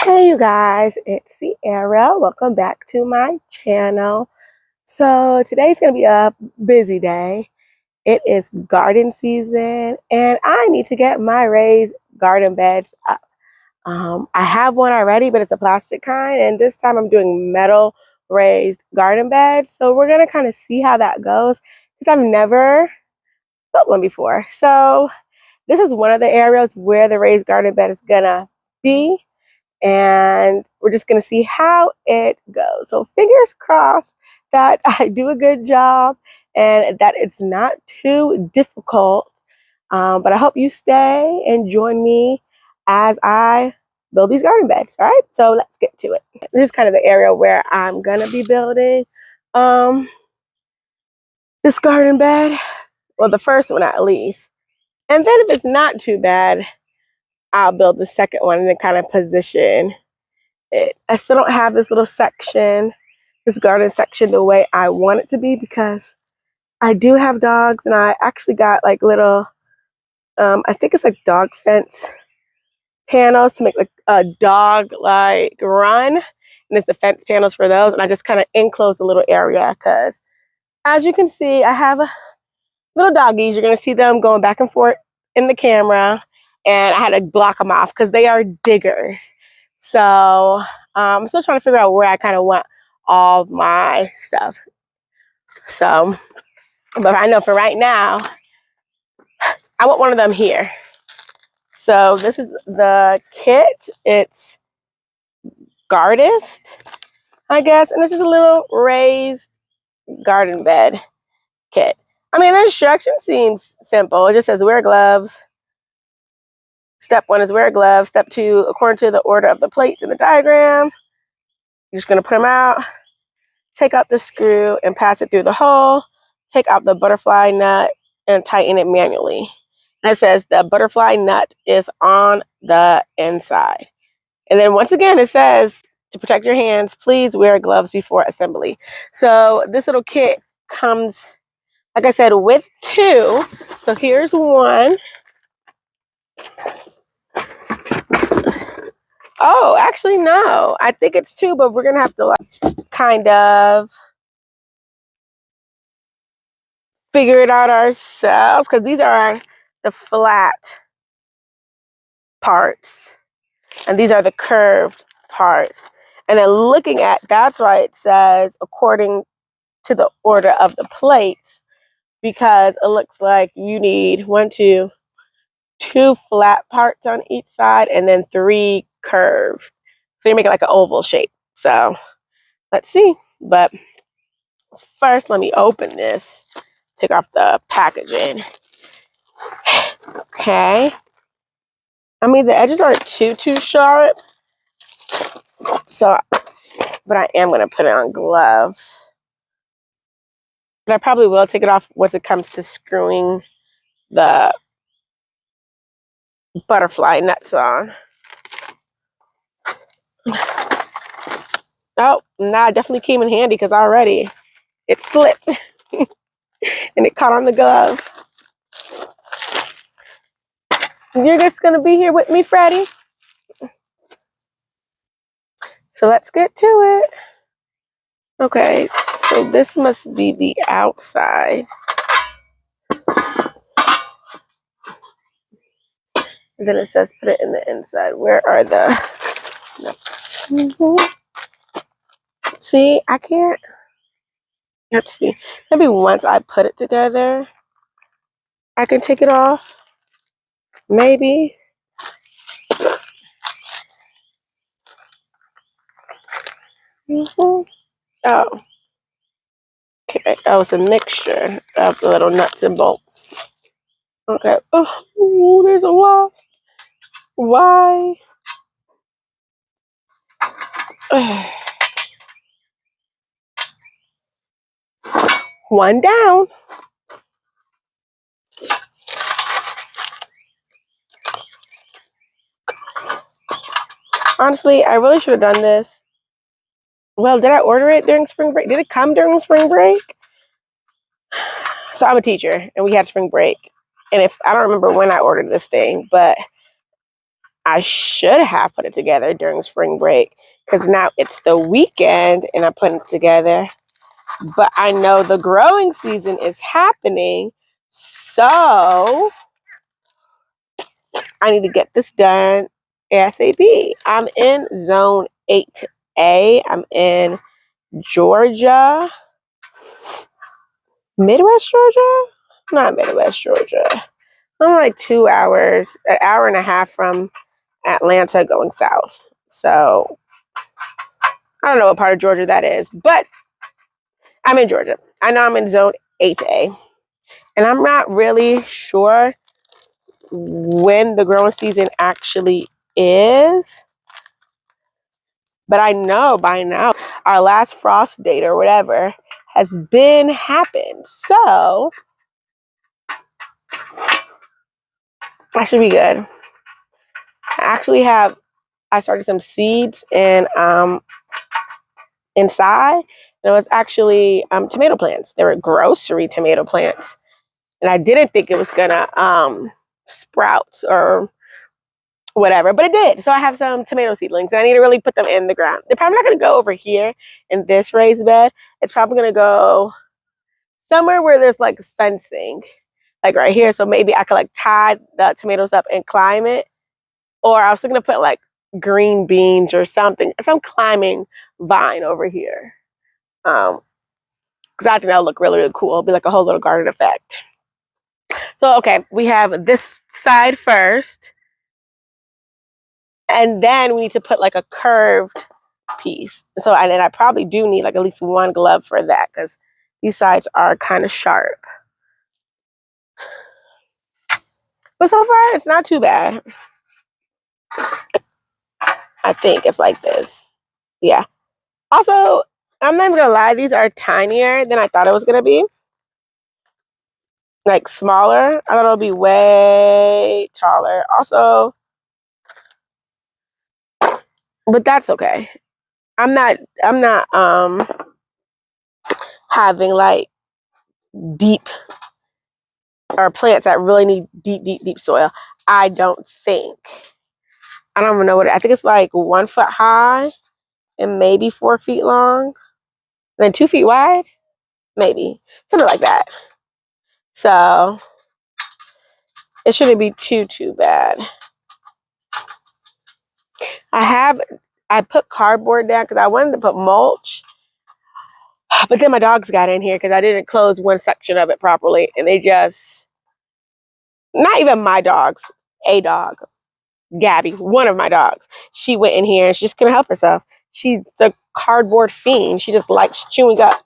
Hey you guys, it's Sierra. Welcome back to my channel. So today's gonna be a busy day. It is garden season and I need to get my raised garden beds up. I have one already, but it's a plastic kind, and this time I'm doing metal raised garden beds. So we're gonna kind of see how that goes because I've never built one before. So this is one of the areas where the raised garden bed is gonna be. And we're just going to see how it goes. So fingers crossed that I do a good job and that it's not too difficult. But I hope you stay and join me as I build these garden beds. All right, so let's get to it. This is kind of the area where I'm going to be building this garden bed. Well, the first one at least. And then if it's not too bad, I'll build the second one and then kind of position it. I still don't have this little section, this garden section, the way I want it to be because I do have dogs, and I actually got like little, I think it's like dog fence panels to make like a dog like run, and it's the fence panels for those, and I just kind of enclose the little area because as you can see, I have little doggies. You're gonna see them going back and forth in the camera, and I had to block them off because they are diggers. So I'm still trying to figure out where I kind of want all my stuff. So, but I know for right now, I want one of them here. So this is the kit. It's Gardist, I guess. And this is a little raised garden bed kit. I mean, the instruction seems simple. It just says wear gloves. Step 1 is wear gloves. Step 2, according to the order of the plates in the diagram, you're just going to put them out. Take out the screw and pass it through the hole. Take out the butterfly nut and tighten it manually. And it says the butterfly nut is on the inside. And then once again, it says to protect your hands, please wear gloves before assembly. So this little kit comes, like I said, with 2. So here's one. Oh, actually, no. I think it's 2, but we're going to have to like kind of figure it out ourselves because these are the flat parts and these are the curved parts. And then looking at, that's why it says according to the order of the plates, because it looks like you need 2 flat parts on each side and then 3 curved. So you make it like an oval shape. So let's see. But first, let me open this. Take off the packaging. Okay. I mean, the edges aren't too sharp. So, but I am going to put it on gloves. But I probably will take it off once it comes to screwing the butterfly nuts on. Oh, nah, it definitely came in handy because already it slipped and it caught on the glove. You're just going to be here with me, Freddie? So let's get to it. Okay, so this must be the outside. And then it says put it in the inside. Where are the nuts? See, I can't. Let's see. Maybe once I put it together, I can take it off. Maybe. Oh. Okay, that was a mixture of the little nuts and bolts. Okay. Oh, ooh, there's a wasp. Why? One down. Honestly, I really should have done this. Well, did I order it during spring break? Did it come during spring break? So I'm a teacher, and we had spring break. And if I don't remember when I ordered this thing, but I should have put it together during spring break because now it's the weekend and I'm putting it together. But I know the growing season is happening, so I need to get this done ASAP. I'm in zone 8A. I'm in Georgia. Midwest Georgia? Not Midwest Georgia. I'm like 2 hours, an hour and a half from Atlanta going south. So I don't know what part of Georgia that is, but I'm in Georgia. I know I'm in zone 8A. And I'm not really sure when the growing season actually is. But I know by now our last frost date or whatever has been happened. So I should be good. I started some seeds inside. And it was actually tomato plants. They were grocery tomato plants. And I didn't think it was gonna sprout or whatever, but it did. So I have some tomato seedlings and I need to really put them in the ground. They're probably not gonna go over here in this raised bed. It's probably gonna go somewhere where there's like fencing, like right here. So maybe I could like tie the tomatoes up and climb it. Or I was thinking to put like green beans or something, some climbing vine over here. Because I think that'll look really, really cool. It'll be like a whole little garden effect. So, okay, we have this side first. And then we need to put like a curved piece. So, and then I probably do need like at least one glove for that because these sides are kind of sharp. But so far, it's not too bad. I think it's like this. Yeah. Also, I'm not even gonna lie, these are tinier than I thought it was gonna be. Like smaller. I thought it would be way taller. Also, but that's okay. I'm not having like deep or plants that really need deep soil. I don't think. I don't even know what I think it's like 1 foot high and maybe 4 feet long. Then 2 feet wide, maybe. Something like that. So it shouldn't be too bad. I put cardboard down because I wanted to put mulch. But then my dogs got in here because I didn't close one section of it properly. And they just, not even my dogs, a dog, Gabby, one of my dogs. She went in here and she just couldn't help herself. She's a cardboard fiend. She just likes chewing up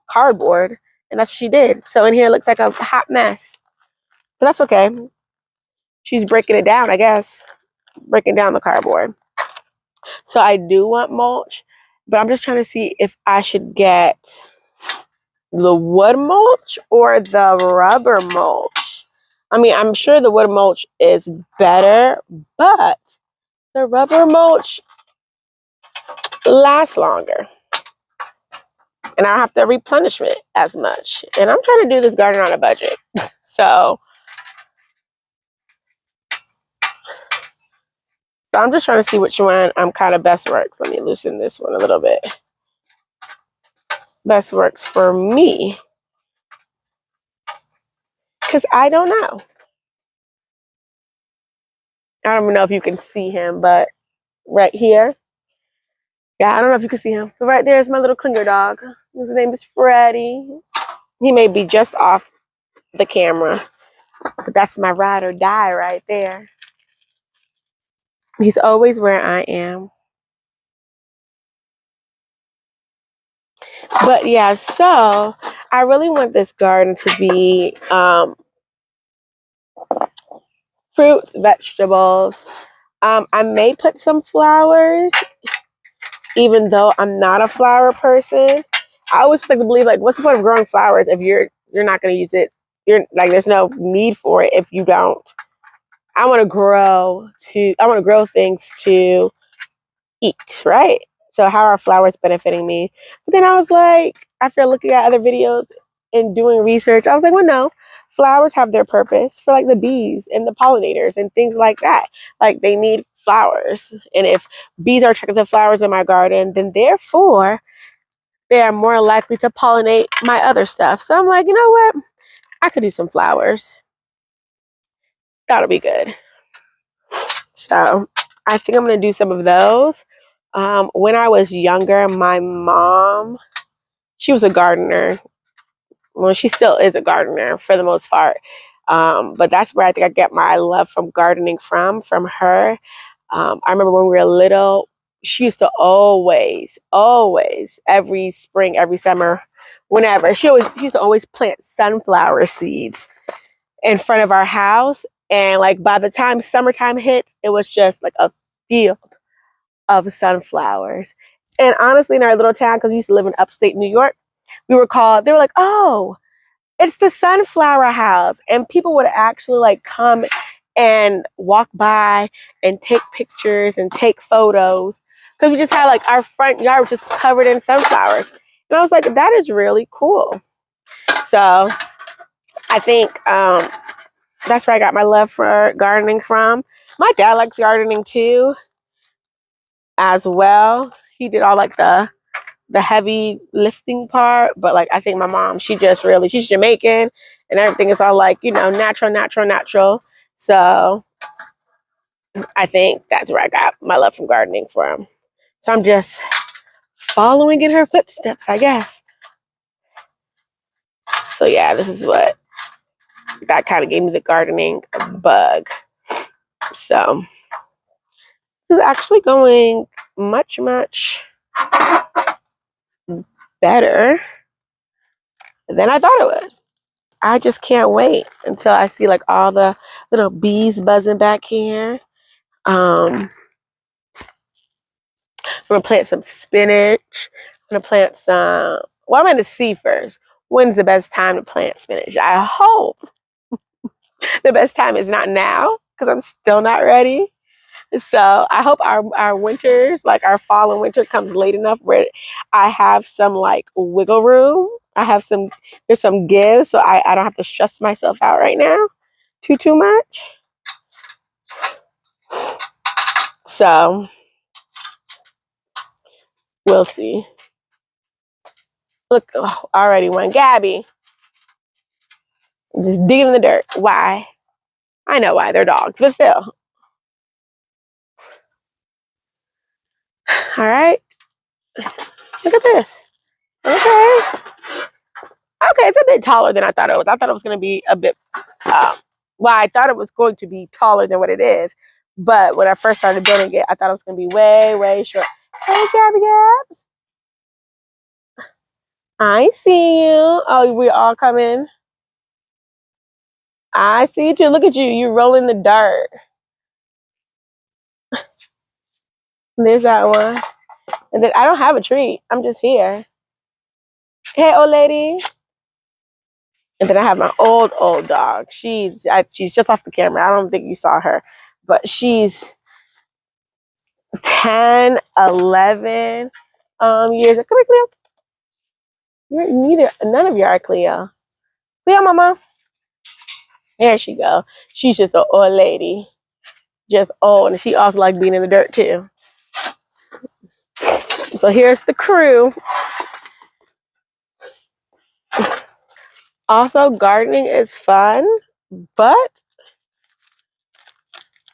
cardboard. And that's what she did. So in here it looks like a hot mess. But that's okay. She's breaking it down, I guess. Breaking down the cardboard. So I do want mulch. But I'm just trying to see if I should get the wood mulch or the rubber mulch. I mean, I'm sure the wood mulch is better, but the rubber mulch lasts longer. And I don't have to replenish it as much. And I'm trying to do this garden on a budget. So I'm just trying to see which one kind of best works. Let me loosen this one a little bit. Best works for me. Because I don't know. I don't even know if you can see him, but right here. Yeah, I don't know if you can see him. But right there is my little clinger dog. His name is Freddie. He may be just off the camera. But that's my ride or die right there. He's always where I am. But yeah, so I really want this garden to be fruits, vegetables. I may put some flowers, even though I'm not a flower person. I always like to believe, like, what's the point of growing flowers if you're not going to use it? You're like, there's no need for it if you don't. I want to grow things to eat, right? So how are flowers benefiting me? But then I was like, after looking at other videos and doing research, I was like, well, no, flowers have their purpose for like the bees and the pollinators and things like that. Like they need flowers. And if bees are attracted to flowers in my garden, then therefore they are more likely to pollinate my other stuff. So I'm like, you know what? I could do some flowers. That'll be good. So I think I'm going to do some of those. When I was younger, my mom, she was a gardener. Well, she still is a gardener for the most part. But that's where I think I get my love from gardening from her. I remember when we were little, she used to always, every spring, every summer, whenever, she used to always plant sunflower seeds in front of our house. And like by the time summertime hits, it was just like a field of sunflowers. And honestly, in our little town, because we used to live in upstate New York, they were like, oh, it's the sunflower house. And people would actually like come and walk by and take pictures and take photos. Because we just had like our front yard was just covered in sunflowers. And I was like, that is really cool. So I think that's where I got my love for gardening from. My dad likes gardening too, as well. He did all like the heavy lifting part, but like I think my mom, she's Jamaican, and everything is all like, you know, natural. So I think that's where I got my love from gardening from. So I'm just following in her footsteps, I guess. So yeah, this is what that kind of gave me the gardening bug. So this is actually going much better than I thought it would. I just can't wait until I see like all the little bees buzzing back here. I'm gonna plant some spinach. I'm gonna plant some. Well, I'm gonna see first. When's the best time to plant spinach? I hope the best time is not now because I'm still not ready. So I hope our winters, like our fall and winter, comes late enough where I have some like wiggle room. There's some give, so I don't have to stress myself out right now too much. So we'll see. Look, already one. Gabby, just digging in the dirt. Why? I know why. They're dogs, but still. All right. Look at this. Okay. Okay, it's a bit taller than I thought it was. I thought it was going to be a bit, I thought it was going to be taller than what it is. But when I first started building it, I thought it was going to be way short. Hey, Gabby Gabs. I see you. Oh, we all coming. I see you too. Look at you. You rolling the dirt. There's that one. And then I don't have a treat. I'm just here. Hey, old lady. And then I have my old dog. She's just off the camera. I don't think you saw her. But she's 10, 11 years. Come here, Cleo. None of you are Cleo. Cleo, mama. There she go. She's just an old lady. Just old. And she also likes being in the dirt too. So here's the crew. Also, gardening is fun, but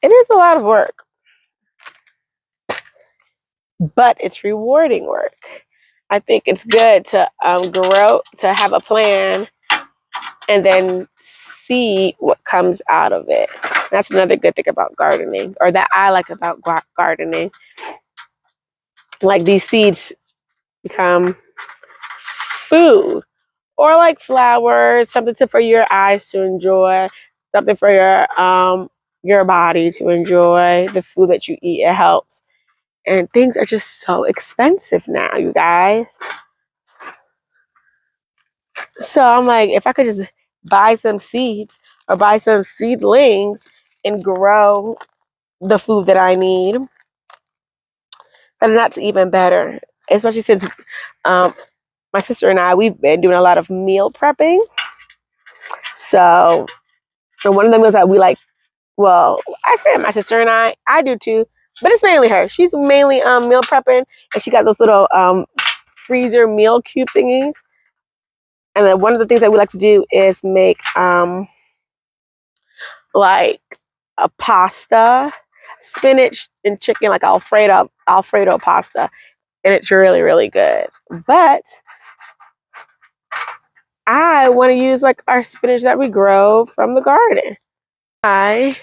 it is a lot of work. But it's rewarding work. I think it's good to grow, to have a plan, and then see what comes out of it. That's another good thing about gardening, or that I like about gardening. Like these seeds become food, or like flowers, something for your eyes to enjoy, something for your body to enjoy. The food that you eat, it helps. And things are just so expensive now, you guys. So I'm like, if I could just buy some seeds or buy some seedlings and grow the food that I need, then that's even better. Especially since my sister and I, we've been doing a lot of meal prepping. So, and one of the meals that we like, well, I say my sister and I do too, But it's mainly her. She's mainly meal prepping, and she got those little freezer meal cube thingies. And then one of the things that we like to do is make like a pasta, spinach and chicken, like Alfredo pasta, and it's really, really good. But I want to use like our spinach that we grow from the garden. I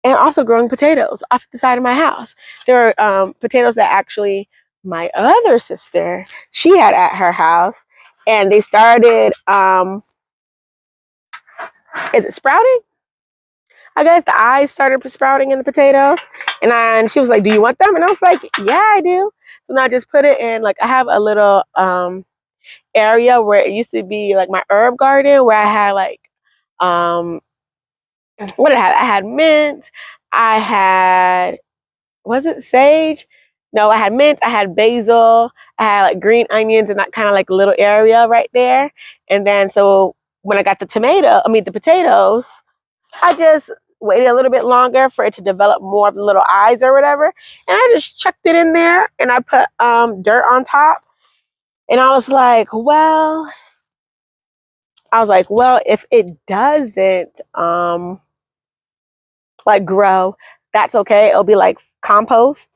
am also growing potatoes off the side of my house. There are potatoes that actually my other sister, she had at her house, and they started, is it sprouting? I guess the eyes started sprouting in the potatoes, and she was like, "Do you want them?" And I was like, "Yeah, I do." So now I just put it in, like, I have a little area where it used to be like my herb garden, where I had like what did I have? I had mint, I had, was it sage? No, I had mint, I had basil, I had like green onions in that kind of like little area right there. And then so when I got the potatoes, I just waited a little bit longer for it to develop more of the little eyes or whatever. And I just chucked it in there, and I put dirt on top. And I was like, well, if it doesn't like grow, that's okay. It'll be like compost.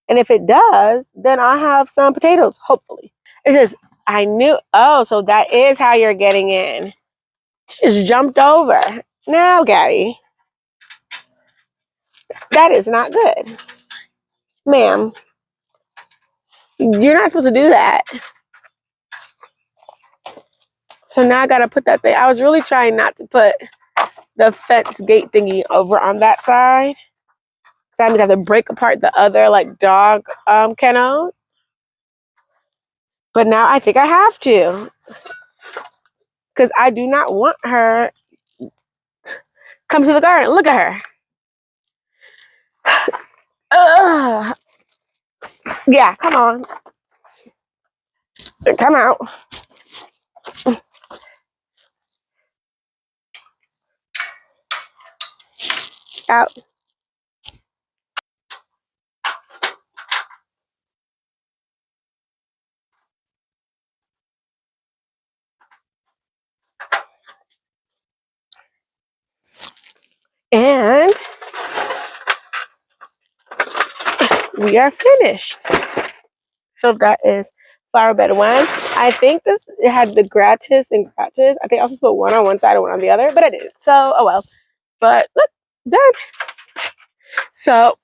And if it does, then I'll have some potatoes, hopefully. It's just, I knew, oh, so that is how you're getting in. She just jumped over. Now, Gabby, that is not good. Ma'am, you're not supposed to do that. So now I gotta put that thing. I was really trying not to put the fence gate thingy over on that side. That means I have to break apart the other like dog kennel. But now I think I have to, because I do not want her come to the garden. Look at her. Ugh. Yeah, come on. Come out. Out. And we are finished. So that is flower bed one. I think it had the gratis and gratis. I think I also put one on one side and one on the other, but I didn't. So, oh well. But look, done. So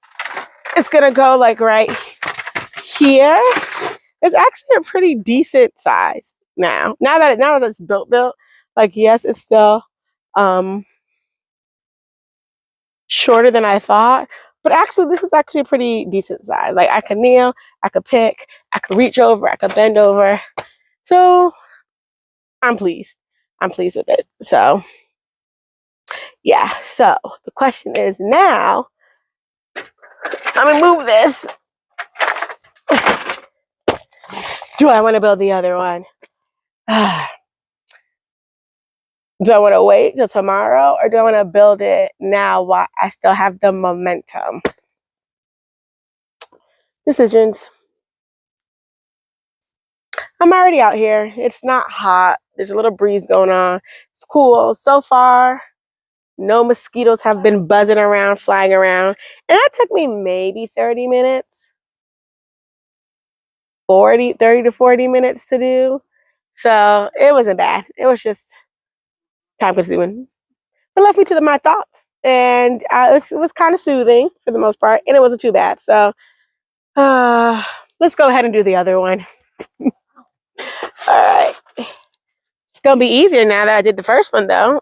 it's gonna go like right here. It's actually a pretty decent size now. Now that it's built, like yes, it's still shorter than I thought. But actually, this is actually a pretty decent size. Like I could kneel, I could pick, I could reach over, I could bend over. So I'm pleased. I'm pleased with it. So yeah. So the question is now, I'm gonna move this. Do I want to build the other one? Do I want to wait till tomorrow, or do I want to build it now while I still have the momentum? Decisions. I'm already out here. It's not hot. There's a little breeze going on. It's cool. So far, no mosquitoes have been buzzing around, flying around. And that took me maybe 30 minutes. 30 to 40 minutes to do. So it wasn't bad. It was just time consuming. It left me to my thoughts. And it was kind of soothing for the most part. And it wasn't too bad. So let's go ahead and do the other one. All right. It's going to be easier now that I did the first one, though.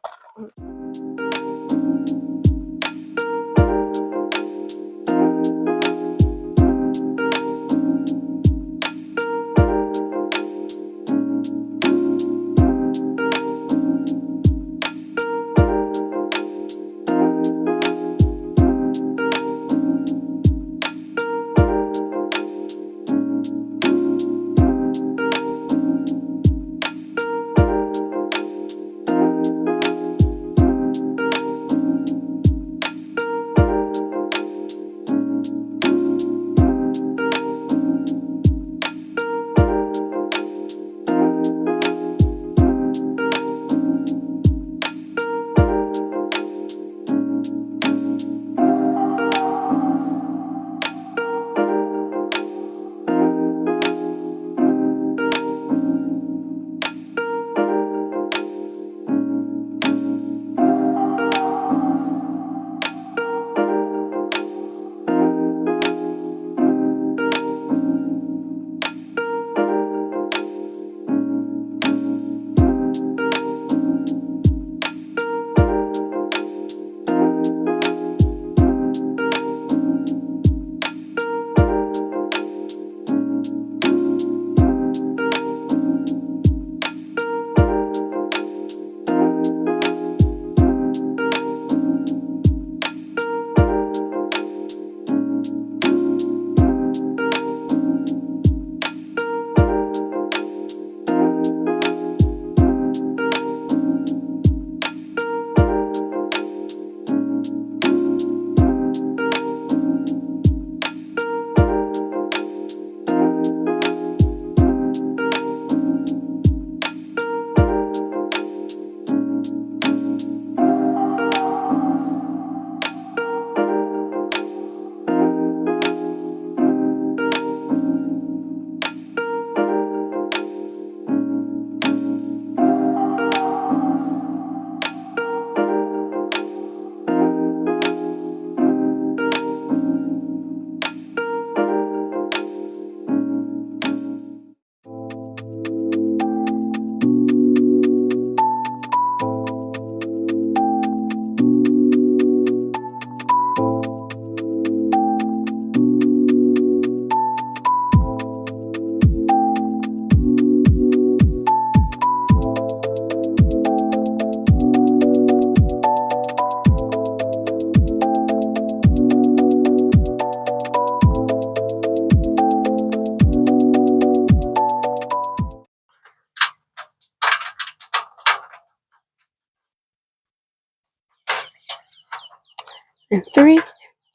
3,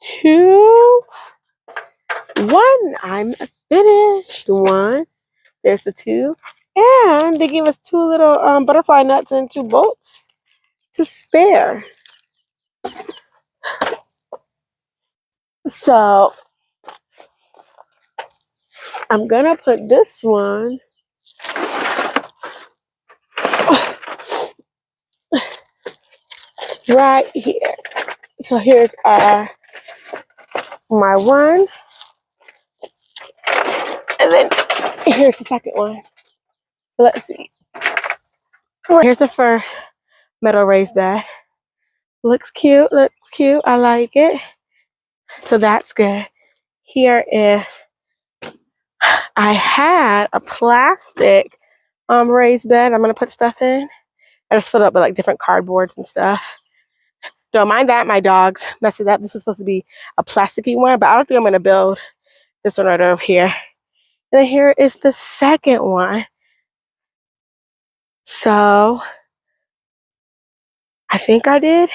2, 1. I'm finished. 1. There's the 2. And they gave us 2 little butterfly nuts and 2 bolts to spare. So I'm gonna put this one right here. So here's my one, and then here's the second one. So let's see. Here's the first metal raised bed. Looks cute, looks cute. I like it. So that's good. Here is, I had a plastic raised bed I'm gonna put stuff in. I just filled it up with like different cardboards and stuff. Don't mind that, my dogs messed it up. This was supposed to be a plasticky one, but I don't think I'm gonna build this one right over here. And then here is the second one. So I think I did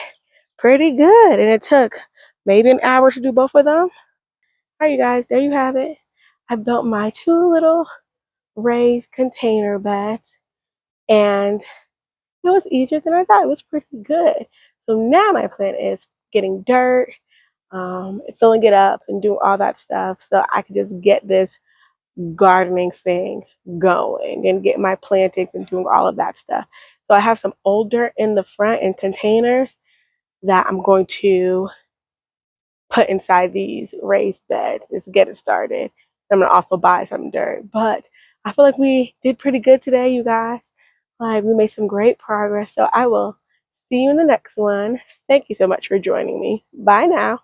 pretty good. And it took maybe an hour to do both of them. All right, you guys, there you have it. I built my 2 little raised container beds, and it was easier than I thought. It was pretty good. So now my plan is getting dirt, filling it up and doing all that stuff so I can just get this gardening thing going and get my plantings and doing all of that stuff. So I have some old dirt in the front in containers that I'm going to put inside these raised beds just to get it started. I'm gonna also buy some dirt, but I feel like we did pretty good today, you guys. Like, we made some great progress. So I will see you in the next one. Thank you so much for joining me. Bye now.